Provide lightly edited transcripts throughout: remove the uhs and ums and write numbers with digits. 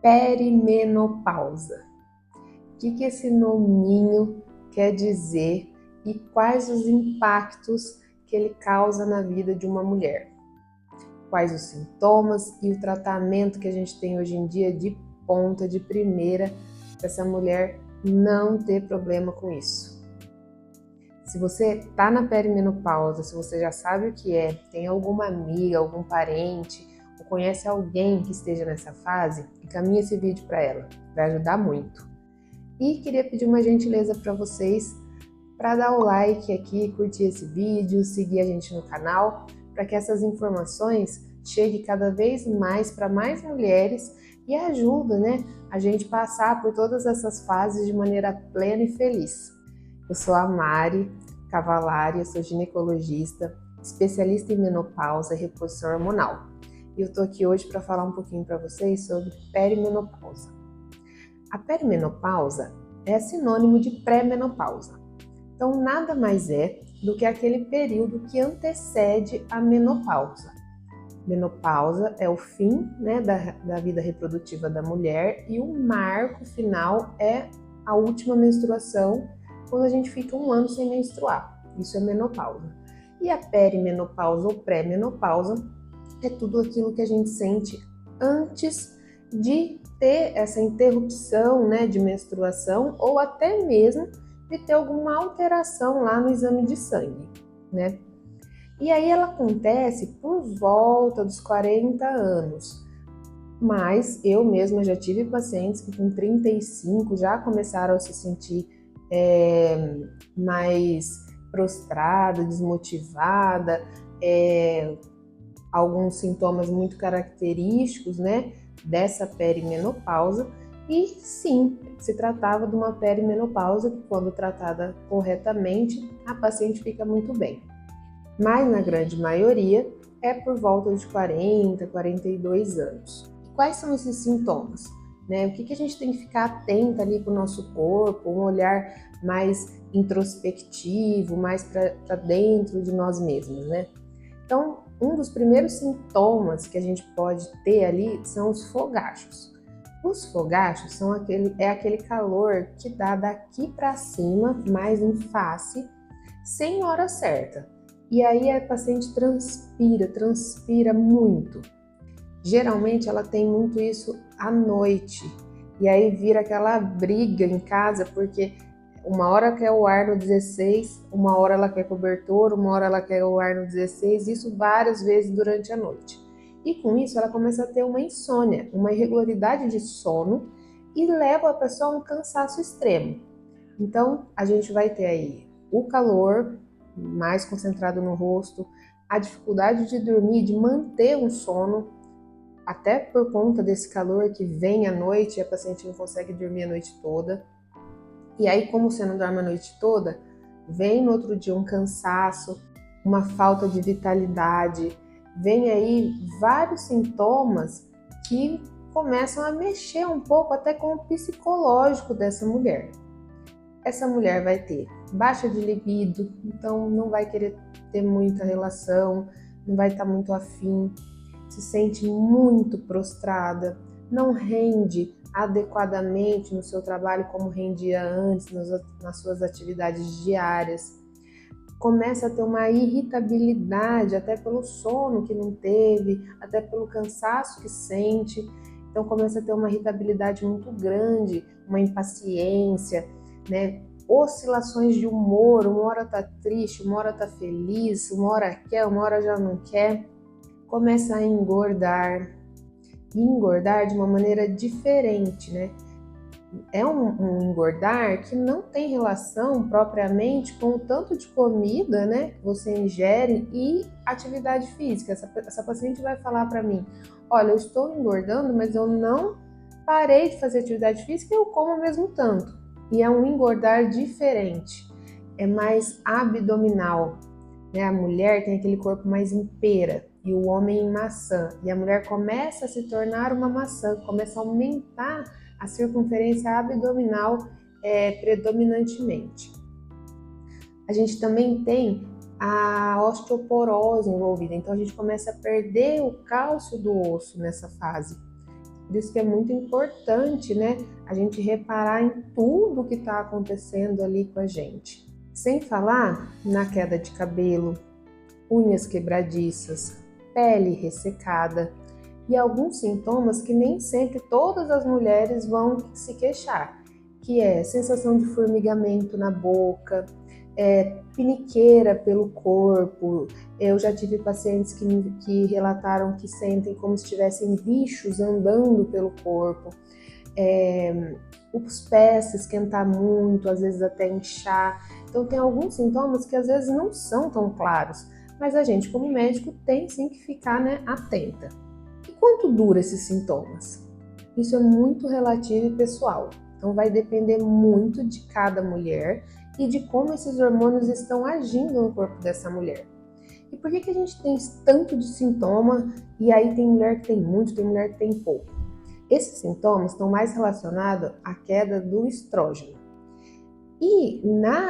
Perimenopausa. O que esse nominho quer dizer e quais os impactos que ele causa na vida de uma mulher? Quais os sintomas e o tratamento que a gente tem hoje em dia de ponta, de primeira, para essa mulher não ter problema com isso? Se você está na perimenopausa, se você já sabe o que é, tem alguma amiga, algum parente, ou conhece alguém que esteja nessa fase, encaminhe esse vídeo para ela, vai ajudar muito. E queria pedir uma gentileza para vocês, para dar o like aqui, curtir esse vídeo, seguir a gente no canal, para que essas informações cheguem cada vez mais para mais mulheres e ajuda, né, a gente passar por todas essas fases de maneira plena e feliz. Eu sou a Mari Cavalari, eu sou ginecologista, especialista em menopausa e reposição hormonal. E eu tô aqui hoje para falar um pouquinho para vocês sobre perimenopausa. A perimenopausa é sinônimo de pré-menopausa. Então, nada mais é do que aquele período que antecede a menopausa. Menopausa é o fim, né, da vida reprodutiva da mulher e o marco final é a última menstruação, quando a gente fica 1 ano sem menstruar. Isso é menopausa. E a perimenopausa ou pré-menopausa é tudo aquilo que a gente sente antes de ter essa interrupção, né, de menstruação ou até mesmo de ter alguma alteração lá no exame de sangue, né? E aí ela acontece por volta dos 40 anos. Mas eu mesma já tive pacientes que com 35 já começaram a se sentir mais prostrada, desmotivada, alguns sintomas muito característicos, né, dessa perimenopausa. E sim, se tratava de uma perimenopausa que, quando tratada corretamente, a paciente fica muito bem. Mas na grande maioria é por volta de 40, 42 anos. E quais são esses sintomas? O que a gente tem que ficar atenta ali para o nosso corpo, um olhar mais introspectivo, mais para dentro de nós mesmos, né? Então, um dos primeiros sintomas que a gente pode ter ali são os fogachos. Os fogachos são aquele calor que dá daqui para cima, mais em face, sem hora certa. E aí a paciente transpira muito. Geralmente ela tem muito isso à noite. E aí vira aquela briga em casa, porque uma hora quer o ar no 16, uma hora ela quer cobertor, uma hora ela quer o ar no 16, isso várias vezes durante a noite. E com isso ela começa a ter uma insônia, uma irregularidade de sono e leva a pessoa a um cansaço extremo. Então a gente vai ter aí o calor mais concentrado no rosto, a dificuldade de dormir, de manter um sono, até por conta desse calor que vem à noite e a paciente não consegue dormir a noite toda. E aí, como você não dorme a noite toda, vem no outro dia um cansaço, uma falta de vitalidade, vem aí vários sintomas que começam a mexer um pouco até com o psicológico dessa mulher. Essa mulher vai ter baixa de libido, então não vai querer ter muita relação, não vai estar muito afim, se sente muito prostrada, não rende adequadamente no seu trabalho como rendia antes, nas suas atividades diárias. Começa a ter uma irritabilidade, até pelo sono que não teve, até pelo cansaço que sente. Então começa a ter uma irritabilidade muito grande, uma impaciência, né? Oscilações de humor, uma hora tá triste, uma hora tá feliz, uma hora quer, uma hora já não quer. Começa a engordar de uma maneira diferente, né? É um engordar que não tem relação propriamente com o tanto de comida, né, que você ingere e atividade física. Essa paciente vai falar para mim, olha, eu estou engordando, mas eu não parei de fazer atividade física e eu como ao mesmo tanto. E é um engordar diferente, é mais abdominal, né? A mulher tem aquele corpo mais em pera e o homem em maçã. E a mulher começa a se tornar uma maçã, começa a aumentar a circunferência abdominal predominantemente. A gente também tem a osteoporose envolvida, então a gente começa a perder o cálcio do osso nessa fase. Por isso que é muito importante, né, a gente reparar em tudo que está acontecendo ali com a gente. Sem falar na queda de cabelo, unhas quebradiças, pele ressecada e alguns sintomas que nem sempre todas as mulheres vão se queixar, que é sensação de formigamento na boca, piniqueira pelo corpo. Eu já tive pacientes que relataram que sentem como se tivessem bichos andando pelo corpo, os pés se esquentar muito, às vezes até inchar. Então tem alguns sintomas que às vezes não são tão claros, mas a gente como médico tem sim que ficar, né, atenta. E quanto dura esses sintomas? Isso é muito relativo e pessoal, então vai depender muito de cada mulher e de como esses hormônios estão agindo no corpo dessa mulher. E por que a gente tem tanto de sintoma e aí tem mulher que tem muito, tem mulher que tem pouco? Esses sintomas estão mais relacionados à queda do estrógeno. E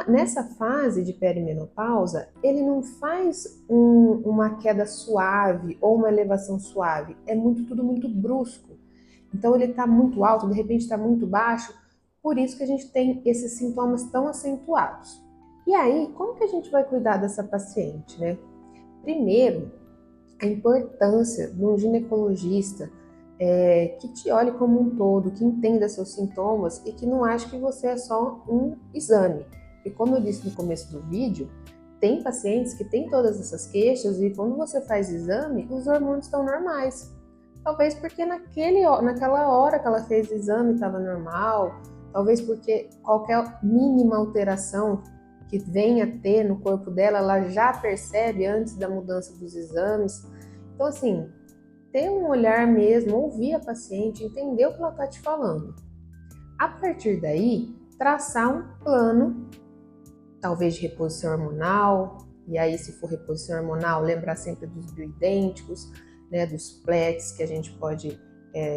nessa fase de perimenopausa, ele não faz uma queda suave ou uma elevação suave, é tudo muito brusco. Então ele está muito alto, de repente está muito baixo, por isso que a gente tem esses sintomas tão acentuados. E aí, como que a gente vai cuidar dessa paciente, né? Primeiro, a importância de um ginecologista que te olhe como um todo, que entenda seus sintomas e que não ache que você é só um exame. E como eu disse no começo do vídeo, tem pacientes que têm todas essas queixas e quando você faz exame, os hormônios estão normais. Talvez porque naquela hora que ela fez o exame estava normal, talvez porque qualquer mínima alteração que venha a ter no corpo dela, ela já percebe antes da mudança dos exames. Então, assim, ter um olhar mesmo, ouvir a paciente, entender o que ela está te falando. A partir daí, traçar um plano, talvez de reposição hormonal, e aí se for reposição hormonal, lembrar sempre dos bioidênticos, né, dos PLETs que a gente pode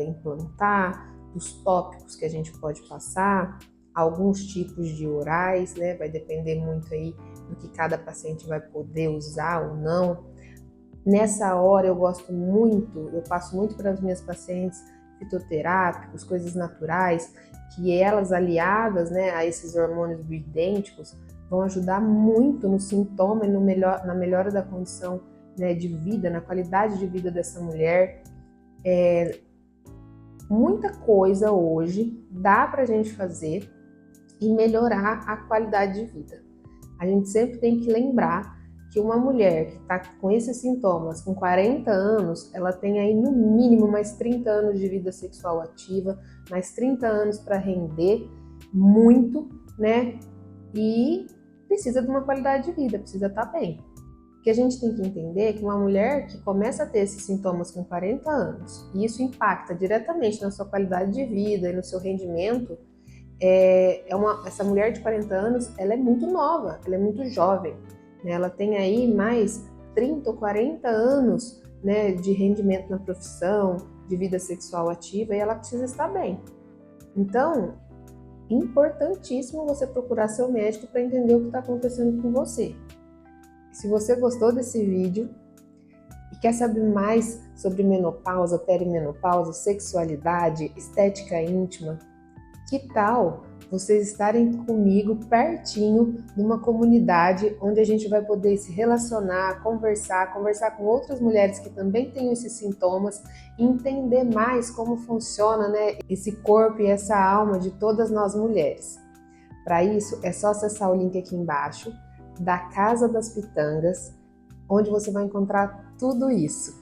implantar, dos tópicos que a gente pode passar, alguns tipos de orais, né, vai depender muito aí do que cada paciente vai poder usar ou não. Nessa hora eu passo muito para as minhas pacientes fitoterápicos, coisas naturais, que elas aliadas, né, a esses hormônios bioidênticos vão ajudar muito no sintoma e na melhora da condição, né, de vida, na qualidade de vida dessa mulher. Muita coisa hoje dá para a gente fazer e melhorar a qualidade de vida. A gente sempre tem que lembrar que uma mulher que está com esses sintomas, com 40 anos, ela tem aí no mínimo mais 30 anos de vida sexual ativa, mais 30 anos para render muito, né? E precisa de uma qualidade de vida, precisa estar bem. O que a gente tem que entender é que uma mulher que começa a ter esses sintomas com 40 anos, e isso impacta diretamente na sua qualidade de vida e no seu rendimento, essa mulher de 40 anos, ela é muito nova, ela é muito jovem. Ela tem aí mais 30 ou 40 anos, né, de rendimento na profissão, de vida sexual ativa, e ela precisa estar bem. Então, importantíssimo você procurar seu médico para entender o que está acontecendo com você. Se você gostou desse vídeo e quer saber mais sobre menopausa, perimenopausa, sexualidade, estética íntima, que tal vocês estarem comigo pertinho numa comunidade onde a gente vai poder se relacionar, conversar com outras mulheres que também têm esses sintomas e entender mais como funciona, né, esse corpo e essa alma de todas nós mulheres. Para isso, é só acessar o link aqui embaixo da Casa das Pitangas, onde você vai encontrar tudo isso.